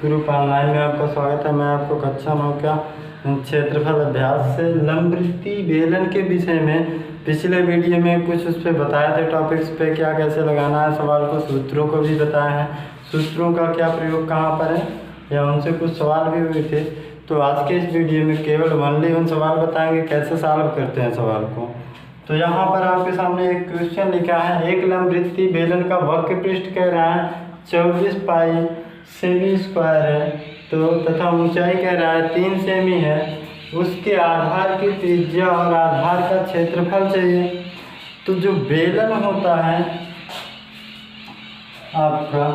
Group online में आपका स्वागत है। मैं आपको कक्षा 9 का क्षेत्रफल अभ्यास से लंबवृत्तीय बेलन के विषय में पिछले वीडियो में कुछ उस पर बताया था, टॉपिक्स पे क्या कैसे लगाना है सवाल को, सूत्रों को भी बताया है, सूत्रों का क्या प्रयोग कहाँ पर है, या उनसे कुछ सवाल भी हुए थे। तो आज के इस वीडियो में केवल ओनली वन सवाल बताएंगे कैसे सॉल्व करते हैं सवाल को। तो यहाँ पर आपके सामने एक क्वेश्चन लिखा है, एक लंबवृत्तीय बेलन का वक्र पृष्ठ कह रहा है 24 पाई सेमी स्क्वायर है, तो तथा ऊंचाई कह रहा है 3 सेमी है। उसके आधार की त्रिज्या और आधार का क्षेत्रफल चाहिए। तो जो बेलन होता है आपका,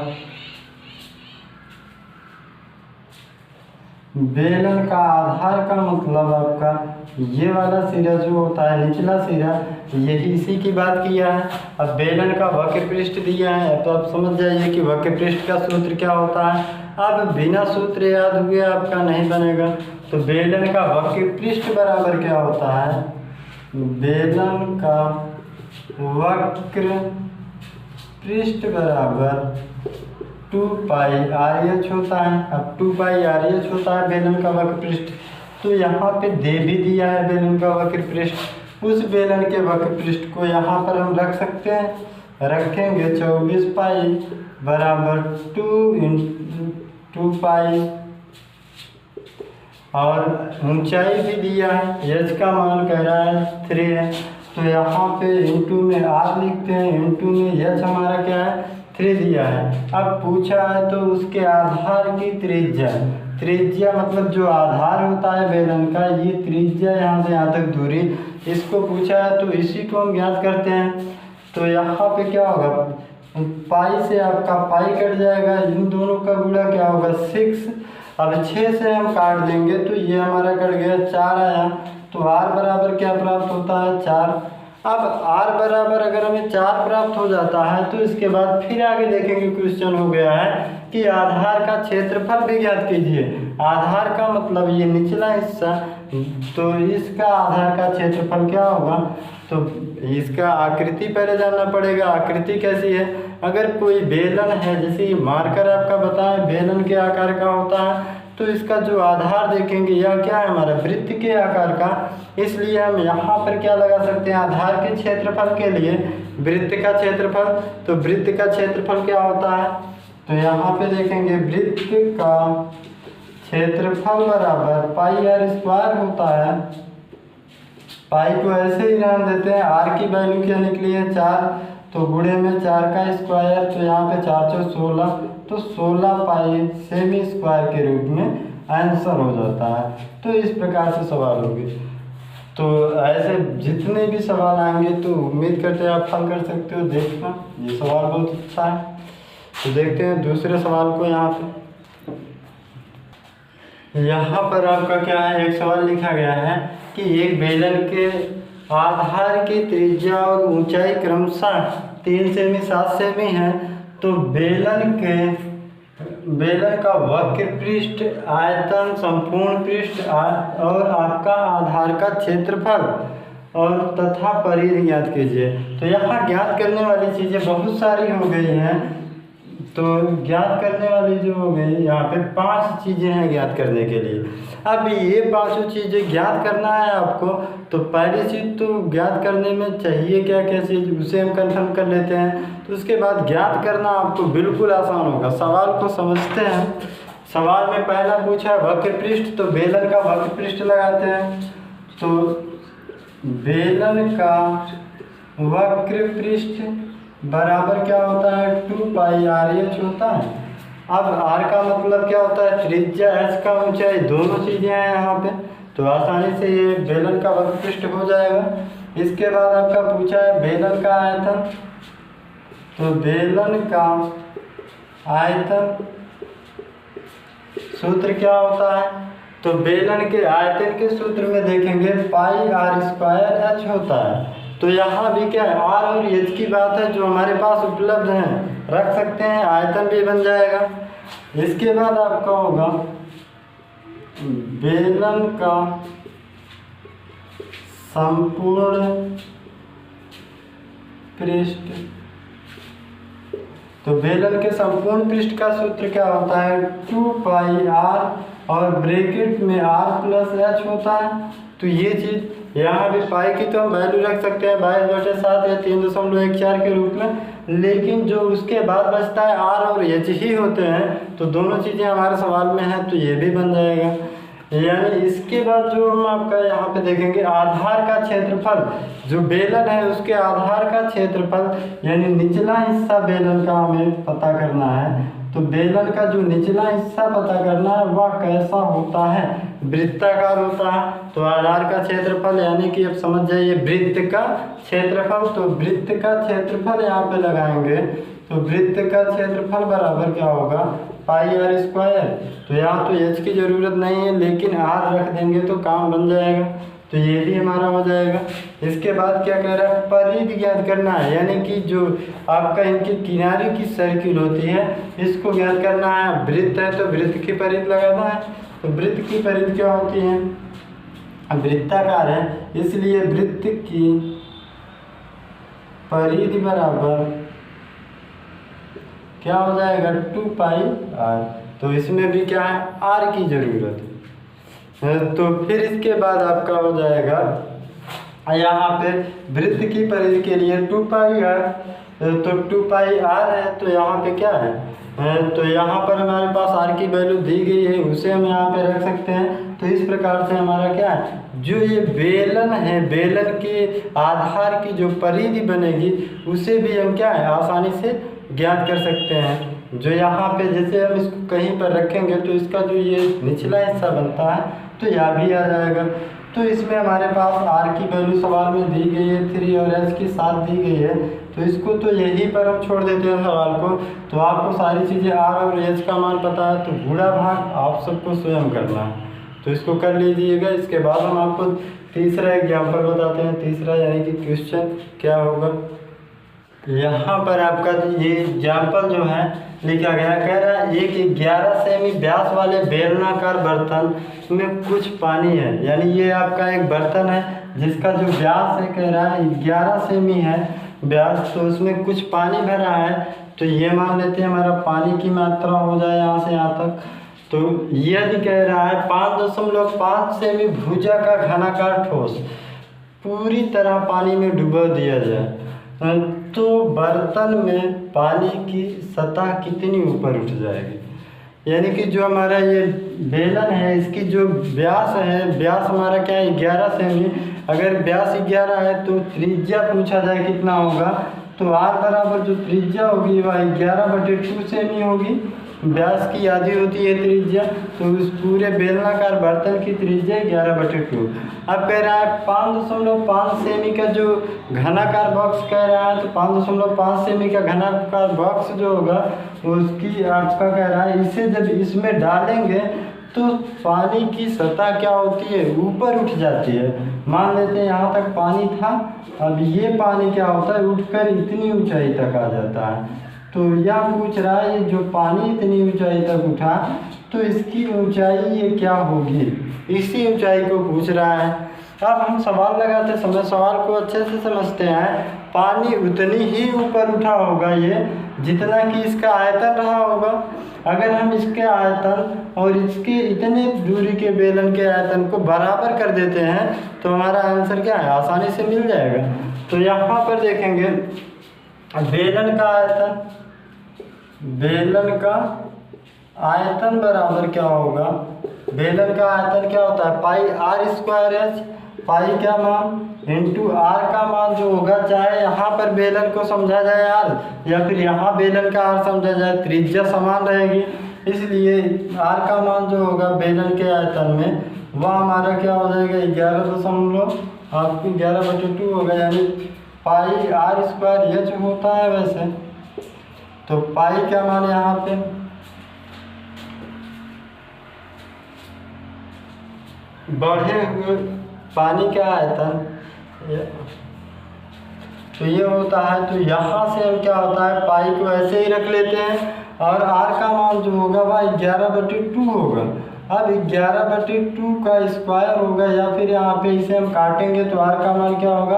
बेलन का आधार का मतलब आपका ये वाला सिरा जो होता है, निचला सिरा, यही इसी की बात किया है। अब बेलन का वक्र पृष्ठ दिया है तो आप समझ जाइए कि वक्र पृष्ठ का सूत्र क्या होता है। अब बिना सूत्र याद हुए आपका नहीं बनेगा। तो बेलन का वक्र पृष्ठ बराबर क्या होता है, बेलन का वक्र पृष्ठ बराबर 2 पाई RH होता है। अब 2 पाई RH होता है बेलन का वक्र पृष्ठ। तो यहाँ पे दे भी दिया है बेलन का वक्र पृष्ठ। उस बेलन के वक्र पृष्ठ को यहाँ पर हम रख सकते हैं, रखेंगे 24 पाई बराबर 2 पाई, और ऊंचाई भी दिया है, h का मान कह रहा है 3 है। तो यहाँ पे इंटू में r लिखते हैं, इंटू में h हमारा क्या है 3 दिया है। अब पूछा है तो उसके आधार की त्रिज्या, त्रिज्या मतलब जो आधार होता है बेलन का, ये त्रिज्या यहाँ से यहाँ तक दूरी, इसको पूछा है तो इसी को हम ज्ञात करते हैं। तो यहाँ पे क्या होगा, पाई से आपका पाई कट जाएगा, इन दोनों का गुणा क्या होगा 6। अब 6 से हम काट देंगे तो ये हमारा कट गया 4 आया। तो r बराबर क्या प्राप्त होता है 4। अब r बराबर अगर हमें 4 प्राप्त हो जाता है तो इसके बाद फिर आगे देखेंगे क्वेश्चन हो गया है कि आधार का क्षेत्रफल भी ज्ञात कीजिए। आधार का मतलब ये निचला हिस्सा, तो इसका आधार का क्षेत्रफल क्या होगा, तो इसका आकृति पहले जानना पड़ेगा। आकृति कैसी है, अगर कोई बेलन है, जैसे ये मार्कर आपका बताएं बेलन के आकार का होता है, तो इसका जो आधार देखेंगे यह क्या है हमारा वृत्त के आकार का, इसलिए हम यहाँ पर क्या लगा सकते हैं आधार के क्षेत्रफल के लिए वृत्त का क्षेत्रफल। तो वृत्त का क्षेत्रफल क्या होता है, तो यहाँ पे देखेंगे वृत्त का क्षेत्रफल बराबर पाई r स्क्वायर होता है। पाई को ऐसे ही नाम देते हैं, r की वैल्यू क्या निकली है 4, तो गुणे में 4 का स्क्वायर, तो यहाँ पे 4 4 16, तो 16 पाई सेमी स्क्वायर के रूप में आंसर हो जाता है। तो इस प्रकार से सवाल होंगे। तो ऐसे जितने भी सवाल आएंगे तो उम्मीद करते हैं आप हल कर सकते हो। देखना ये सवाल बहुत अच्छा है। तो देखते हैं दूसरे सवाल को। यहाँ पर आपका क्या है, एक सवाल लिखा गया है कि एक बेलन के आधार की त्रिज्या और ऊंचाई क्रमशः 3 सेमी 7 सेमी है। तो बेलन का वक्र पृष्ठ, आयतन, संपूर्ण पृष्ठ और आपका आधार का क्षेत्रफल और तथा परिधि ज्ञात कीजिए। तो यहाँ ज्ञात करने वाली चीज़ें बहुत सारी हो गई हैं। तो ज्ञात करने वाली जो हो गई, यहाँ पे 5 चीज़ें हैं ज्ञात करने के लिए। अब ये 5 चीज़ें ज्ञात करना है आपको, तो पहली चीज़ तो ज्ञात करने में चाहिए क्या क्या चीज़, उसे हम कंफर्म कर लेते हैं। तो उसके बाद ज्ञात करना आपको बिल्कुल आसान होगा। सवाल को समझते हैं। सवाल में पहला पूछा है वक्र पृष्ठ, तो बेलन का वक्र पृष्ठ लगाते हैं। तो बेलन का वक्र पृष्ठ बराबर क्या होता है 2 पाई RH होता है। अब r का मतलब क्या होता है त्रिज्या, h का ऊंचाई, दोनों चीज़ें हैं यहाँ पे, तो आसानी से ये बेलन का वक्र पृष्ठ हो जाएगा। इसके बाद आपका पूछा है बेलन का आयतन, तो बेलन का आयतन सूत्र क्या होता है, तो बेलन के आयतन के सूत्र में देखेंगे पाई r स्क्वायर h होता है। तो यहाँ भी क्या है r और h की बात है, जो हमारे पास उपलब्ध हैं रख सकते हैं, आयतन भी बन जाएगा। इसके बाद आपका होगा बेलन का संपूर्ण पृष्ठ तो बेलन के संपूर्ण पृष्ठ का सूत्र क्या होता है, 2πr और ब्रैकेट में r+h होता है। तो ये चीज़ यहाँ भी पाई की तो हम वैल्यू रख सकते हैं 22/7 या 3.14 के रूप में, लेकिन जो उसके बाद बचता है r और h ही होते हैं, तो दोनों चीज़ें हमारे सवाल में हैं, तो ये भी बन जाएगा। यानी इसके बाद जो हम आपका यहाँ पे देखेंगे आधार का क्षेत्रफल, जो बेलन है उसके आधार का क्षेत्रफल यानी निचला हिस्सा बेलन का हमें पता करना है। तो बेलन का जो निचला हिस्सा पता करना है वह कैसा होता है, वृत्ताकार होता है। तो आधार का क्षेत्रफल यानी कि अब समझ जाइए वृत्त का क्षेत्रफल, तो वृत्त का क्षेत्रफल यहाँ पे लगाएंगे, तो वृत्त का क्षेत्रफल बराबर क्या होगा, πr²। तो यहाँ तो h की ज़रूरत नहीं है, लेकिन r रख देंगे तो काम बन जाएगा, तो ये भी हमारा हो जाएगा। इसके बाद क्या कह रहा है, परिधि ज्ञात करना है, यानी कि जो आपका इनके किनारे की सर्किल होती है इसको ज्ञात करना है। वृत्त है तो वृत्त की परिधि लगाना है, तो वृत्त की परिधि क्या होती है, वृत्ताकार है, इसलिए वृत्त की परिधि बराबर क्या हो जाएगा, 2πr। तो इसमें भी क्या है, r की ज़रूरत है। तो फिर इसके बाद आपका हो जाएगा यहाँ पे वृत्त की परिधि के लिए 2πr, तो 2πr है, तो यहाँ पे क्या है, तो यहाँ पर हमारे पास r की वैल्यू दी गई है, उसे हम यहाँ पे रख सकते हैं। तो इस प्रकार से हमारा क्या है, जो ये बेलन है, बेलन के आधार की जो परिधि बनेगी उसे भी हम क्या है आसानी से ज्ञात कर सकते हैं। जो यहाँ पे जैसे हम इसको कहीं पर रखेंगे तो इसका जो ये निचला हिस्सा बनता है तो यह भी आ जाएगा। तो इसमें हमारे पास r की वैल्यू सवाल में दी गई है 3 और h की 7 दी गई है, तो इसको तो यहीं पर हम छोड़ देते हैं सवाल को। तो आपको सारी चीज़ें r और h का मान पता है, तो गुणा भाग आप सबको स्वयं करना है, तो इसको कर लीजिएगा। इसके बाद हम आपको तीसरा एग्जाम्पल बताते हैं। तीसरा यानी कि क्वेश्चन क्या होगा, यहाँ पर आपका ये एग्जाम्पल जो है लिखा गया, कह रहा है एक 11 सेमी व्यास वाले बेलनाकार बर्तन में कुछ पानी है। यानी ये आपका एक बर्तन है जिसका जो व्यास है कह रहा है 11 सेमी है व्यास, तो उसमें कुछ पानी भरा है। तो ये मान लेते हैं हमारा पानी की मात्रा हो जाए यहाँ से यहाँ तक। तो यदि कह रहा है 5.5 सेमी भुजा का घनाकार ठोस पूरी तरह पानी में डुबो दिया जाए, तो बर्तन में पानी की सतह कितनी ऊपर उठ जाएगी। यानी कि जो हमारा ये बेलन है इसकी जो व्यास है, व्यास हमारा क्या है 11 सेमी, अगर व्यास 11 है तो त्रिज्या पूछा जाए कितना होगा, तो r बराबर जो त्रिज्या होगी वह 11/2 सेमी होगी। व्यास की आधी होती है त्रिज्या, तो उस पूरे बेलनाकार बर्तन की त्रिज्या 11/2। अब कह रहा है 5.5 सेमी का जो घनाकार बॉक्स कह रहा है, तो 5.5 सेमी का घनाकार बॉक्स जो होगा उसकी आपका कह रहा है इसे जब इसमें डालेंगे तो पानी की सतह क्या होती है ऊपर उठ जाती है। मान लेते हैं यहाँ तक पानी था, अब ये पानी क्या होता है उठकर इतनी ऊंचाई तक आ जाता है। तो यह पूछ रहा है जो पानी इतनी ऊंचाई तक उठा तो इसकी ऊंचाई ये क्या होगी, इसी ऊंचाई को पूछ रहा है। अब हम सवाल लगाते समय सवाल को अच्छे से समझते हैं। पानी उतनी ही ऊपर उठा होगा ये जितना कि इसका आयतन रहा होगा। अगर हम इसके आयतन और इसके इतने दूरी के बेलन के आयतन को बराबर कर देते हैं तो हमारा आंसर क्या है आसानी से मिल जाएगा। तो यहाँ पर देखेंगे बेलन का आयतन बराबर क्या होगा, बेलन का आयतन क्या होता है πr²h, पाई क्या मान इंटू r का मान जो होगा, चाहे यहाँ पर बेलन को समझा जाए r या फिर यहाँ बेलन का r समझा जाए, त्रिज्या समान रहेगी, इसलिए r का मान जो होगा बेलन के आयतन में वह हमारा क्या हो जाएगा 11.2 होगा, यानी πr²h होता है वैसे। तो पाई क्या मान यहाँ पे बढ़े हुए पानी का आयतन, तो ये होता है। तो यहाँ से हम क्या होता है पाई को ऐसे ही रख लेते हैं और r का मान जो होगा वह 11/2 होगा। अब 11/2 का स्क्वायर होगा या फिर यहाँ पे इसे हम काटेंगे तो r का मान क्या होगा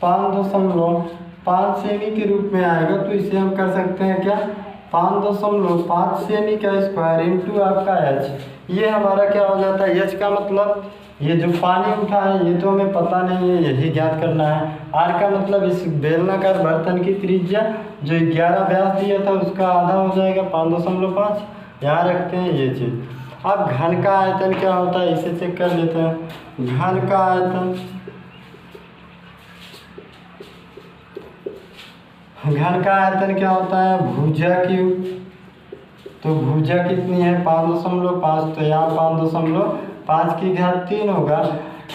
5.5 5 सेमी के रूप में आएगा, तो इसे हम कर सकते हैं क्या, 5.5 सेमी का स्क्वायर इंटू आपका एच। ये हमारा क्या हो जाता है, एच का मतलब ये जो पानी उठा है ये तो हमें पता नहीं है, यही ज्ञात करना है। आर का मतलब इस बेलनाकार बर्तन की त्रिज्या जो 11 व्यास दिया था उसका आधा हो जाएगा 5.5। यहाँ रखते हैं ये चीज़। अब घन का आयतन क्या होता है इसे चेक कर लेते हैं। घन का आयतन, घन का आयतन क्या होता है, भुजा क्यूब। तो भुजा कितनी है 5.5, तो यहाँ 5.5 की घात 3 होगा।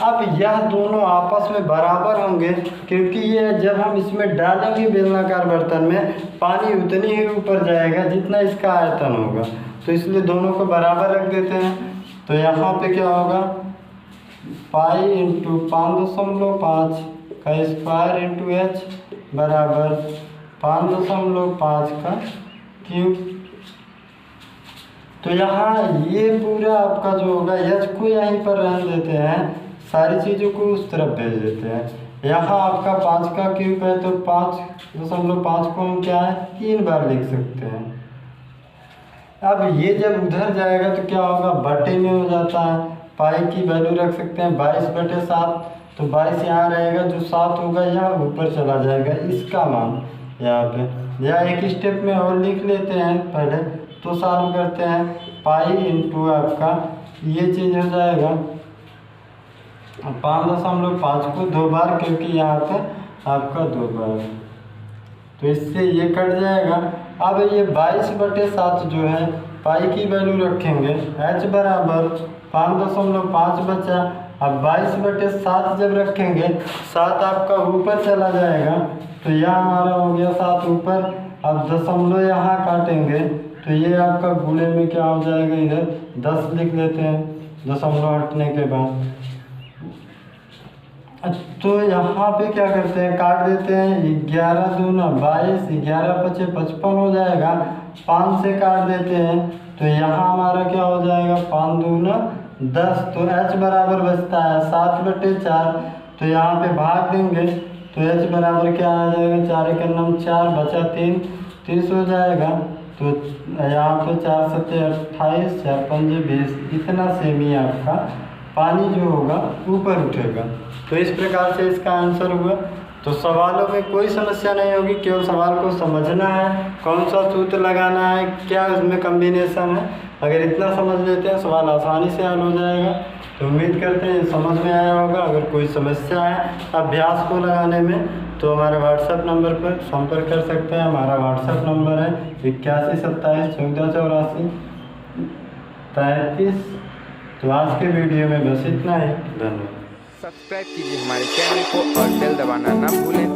अब यह दोनों आपस में बराबर होंगे क्योंकि ये जब हम इसमें डालेंगे बेलनाकार बर्तन में पानी उतनी ही ऊपर जाएगा जितना इसका आयतन होगा, तो इसलिए दोनों को बराबर रख देते हैं। तो यहाँ पे क्या होगा, पाई इंटू 5.5 का स्क्वायर इंटू एच बराबर 5.5 का क्यूब। तो यहाँ ये पूरा आपका जो होगा एच को यहीं पर रहने देते हैं, सारी चीज़ों को उस तरफ भेज देते हैं। यहाँ आपका 5 का क्यूब है तो 5.5 को हम क्या है 3 बार लिख सकते हैं। अब ये जब उधर जाएगा तो क्या होगा, बटे में हो जाता है। पाई की वैल्यू रख सकते हैं 22/7, तो 22 यहाँ रहेगा, जो 7 होगा यहाँ ऊपर चला जाएगा इसका मान यहाँ पे। या एक स्टेप में और लिख लेते हैं पहले, तो सॉल्व करते हैं। पाई इंटू आपका ये चीज़ हो जाएगा 5.5 को 2 बार, क्योंकि यहाँ पे आपका 2 बार, तो इससे ये कट जाएगा। अब ये 22/7 जो है पाई की वैल्यू रखेंगे, h बराबर 5.5 बचा। अब 22/7 जब रखेंगे 7 आपका ऊपर चला जाएगा, तो यह हमारा हो गया 7 ऊपर। अब दशमलव यहाँ काटेंगे तो ये आपका गुणे में क्या हो जाएगा, इधर 10 लिख लेते हैं दशमलव हटने के बाद। तो यहाँ पे क्या करते हैं, काट देते हैं, 11 दूना 22, 11 पचे 55 हो जाएगा। 5 से काट देते हैं तो यहाँ हमारा क्या हो जाएगा, 5 दूना 10, तो h बराबर बचता है 7/4। तो यहाँ पे भाग देंगे तो h बराबर क्या आ जाएगा, 4 × 9 4 बचा 3, 30 हो जाएगा। तो यहाँ पे 4 × 7 28, 4 × 5 20, इतना सेमी आपका पानी जो होगा ऊपर उठेगा। तो इस प्रकार से इसका आंसर हुआ। तो सवालों में कोई समस्या नहीं होगी, केवल सवाल को समझना है, कौन सा सूत्र लगाना है, क्या उसमें कम्बिनेशन है। अगर इतना समझ लेते हैं सवाल आसानी से हल हो जाएगा। तो उम्मीद करते हैं समझ में आया होगा। अगर कोई समस्या है अभ्यास को लगाने में तो हमारे व्हाट्सएप नंबर पर संपर्क कर सकते हैं। हमारा व्हाट्सएप नंबर है 81 27 14 84 33। तो आज के वीडियो में बस इतना ही, धन्यवाद। सब्सक्राइब कीजिए हमारे चैनल को और बेल दबाना ना भूलें